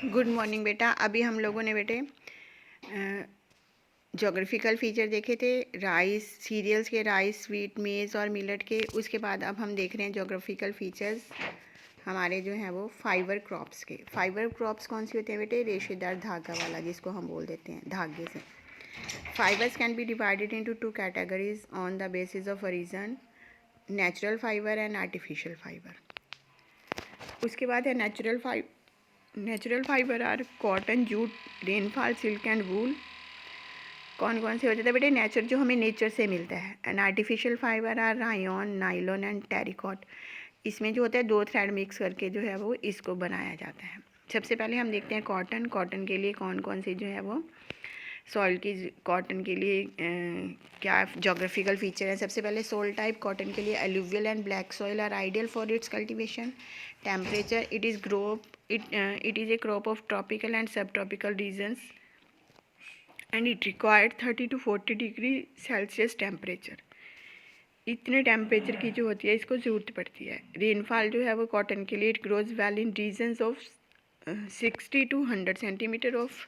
Good morning बेटा। अभी हम लोगों ने बेटे जोग्राफिकल फ़ीचर देखे थे, राइस सीरियल्स के, राइस, व्हीट, मेज़ और मिलेट के। उसके बाद अब हम देख रहे हैं जोग्राफिकल फ़ीचर्स हमारे जो हैं वो फाइबर क्रॉप्स के। फाइबर क्रॉप्स कौन सी होते हैं बेटे? रेशेदार धागा वाला, जिसको हम बोल देते हैं धागे से। Fibres can be divided into two categories on the basis of reason, natural fibre and artificial fibre. उसके बाद है natural fibre are cotton, jute, rainfall, silk and wool. कौन कौन से हो जाते हैं बेटे? नेचर, जो हमें नेचर से मिलता है। And artificial fibre are rayon, nylon and terrycot. इसमें जो होता है दो थ्रेड मिक्स करके जो है वो इसको बनाया जाता है। सबसे पहले हम देखते हैं कॉटन। कॉटन के लिए कौन कौन से जो है वो सॉइल की, कॉटन के लिए क्या जोग्राफिकल फीचर है? सबसे पहले सोल टाइप। कॉटन के लिए alluvial and black soil are ideal for its cultivation. Temperature, it is a crop of tropical and सब tropical regions and it required 30 to 40 degree Celsius temperature. इतने temperature की जो होती है इसको ज़रूरत पड़ती है। रेनफॉल जो है वो कॉटन के लिए, it grows well in regions of 60 to 100 centimetre of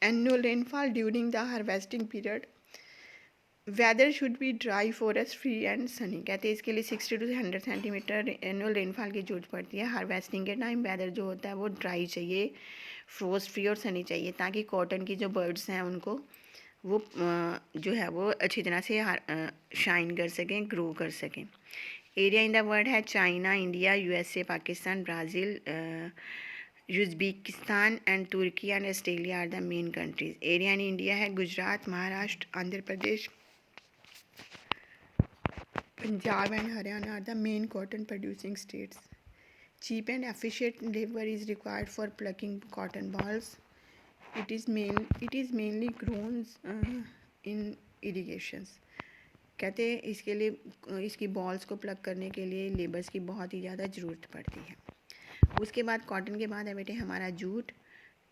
annual rainfall during the harvesting period. Weather should be dry, forest free and sunny. कहते हैं इसके लिए 60 to 100 सेंटीमीटर एनुअल रेनफॉल की जरूरत पड़ती है। हार्वेस्टिंग के टाइम वेदर जो होता है वो ड्राई चाहिए, फ्रोस्ट फ्री और सनी चाहिए, ताकि कॉटन की जो बर्ड्स हैं उनको वो जो है वो अच्छी तरह से शाइन कर सकें, ग्रो कर सकें। एरिया इन द वर्ल्ड है China, India, USA, Pakistan, Brazil, Uzbekistan and Turkey and Australia are the main countries. Area in India है Gujarat, Maharashtra, Andhra Pradesh, Punjab and Haryana are the main cotton producing states. Cheap and efficient labor is required for plucking cotton balls. It is mainly grown in irrigations. कहते हैं इसके लिए, इसकी balls को plug करने के लिए लेबर्स की बहुत ही ज़्यादा ज़रूरत पड़ती है। उसके बाद कॉटन के बाद है बेटे हमारा जूट।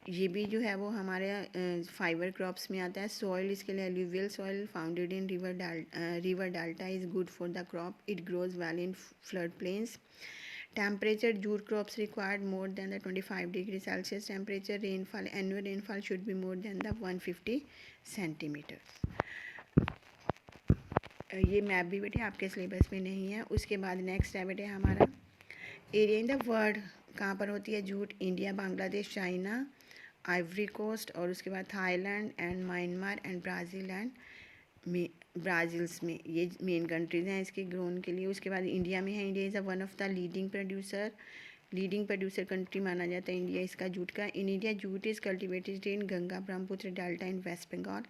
ये भी जो है वो हमारे फाइबर क्रॉप्स में आता है। सॉइल इसके लिए alluvial soil founded in river delta is good for the crop. It grows well in flood plains. Temperature, jute crops required more than the 25 degrees Celsius temperature. Rainfall, annual rainfall should be more than the 150 centimeters. ये map भी बेटे आपके syllabus में नहीं है। उसके बाद next है बेटे हमारा एरिया इन द वर्ल्ड। कहाँ पर होती है jute? India, Bangladesh, China, Ivory Coast, और उसके बाद Thailand and Myanmar and Brazil and Brazils में, ये मेन कंट्रीज़ हैं इसके ग्रोन के लिए। उसके बाद इंडिया में है। India is one of the leading producer country माना जाता है इंडिया इसका जूट का। In India jute is cultivated in Ganga Brahmaputra delta in West Bengal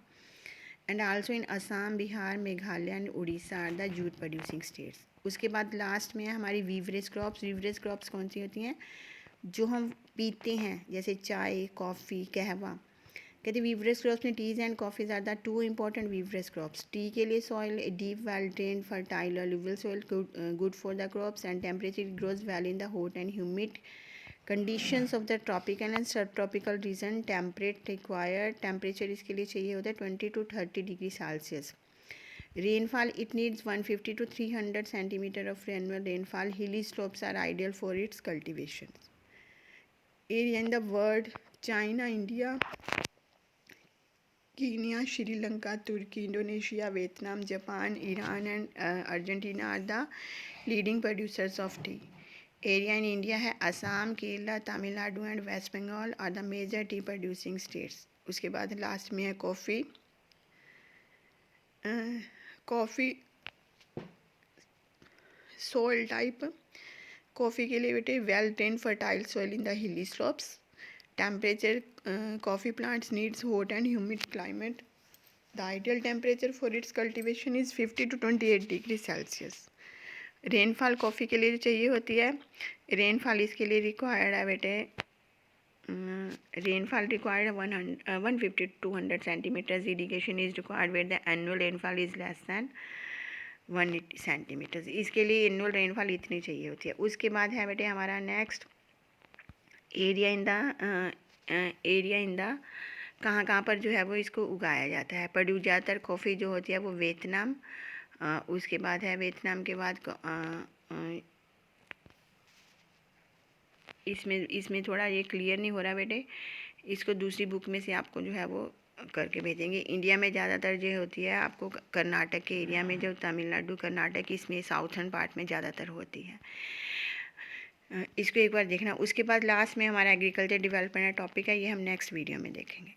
and also in Assam, Bihar, Meghalaya and Orissa are the jute producing states. उसके बाद लास्ट में है हमारी वीवरेज क्रॉप्स. वीवरेज क्रॉप्स कौन सी होती हैं? जो हम पीते हैं, जैसे चाय, कॉफ़ी, कहवा। कहते हैं वीवरेज क्रॉप्स में teas and coffees are the two important beverage crops. Tea के लिए soil deep, well drained, fertile alluvial soil good for the crops and temperature grows well in the hot and humid conditions of the tropical and सब tropical region. Temperature इसके लिए चाहिए होता है 20 to 30 degree Celsius. Rainfall, it needs 150 to 300 centimetre of annual rainfall. Hilly slopes are ideal for its cultivation. Area in the world China, India, Kenya, Sri Lanka, Turkey, Indonesia, Vietnam, Japan, Iran and Argentina are the leading producers of tea. Area in India है Assam, Kerala, Tamil Nadu and West Bengal are the major tea producing states. उसके बाद last में है coffee. Coffee soil type. Coffee के लिए बेटे well drained fertile soil in the hilly slopes. Temperature, coffee plants needs hot and humid climate. The ideal temperature for its cultivation is 50 to 28 degrees Celsius. Rainfall coffee के लिए चाहिए होती है. Rainfall इसके लिए रिक्वायर्ड है बेटे, rainfall required 150 to 200 centimetres. Irrigation is required where the annual rainfall is less than 180 centimetres. इसके लिए एनुअल रेनफॉल इतनी चाहिए होती है. उसके बाद है बेटे हमारा नेक्स्ट एरिया इन द कहाँ कहाँ पर जो है वो इसको उगाया जाता है. प्रोड्यूस ज़्यादातर कॉफ़ी जो होती है वो वियतनाम. उसके बाद है वियतनाम के बाद इसमें इसमें थोड़ा ये क्लियर नहीं हो रहा बेटे, इसको दूसरी बुक में से आपको जो है वो करके भेजेंगे। इंडिया में ज़्यादातर जो होती है आपको कर्नाटक के एरिया में, जो तमिलनाडु कर्नाटक इसमें साउथर्न पार्ट में ज़्यादातर होती है। इसको एक बार देखना। उसके बाद लास्ट में हमारा एग्रीकल्चर डेवलपमेंट टॉपिक है, ये हम नेक्स्ट वीडियो में देखेंगे।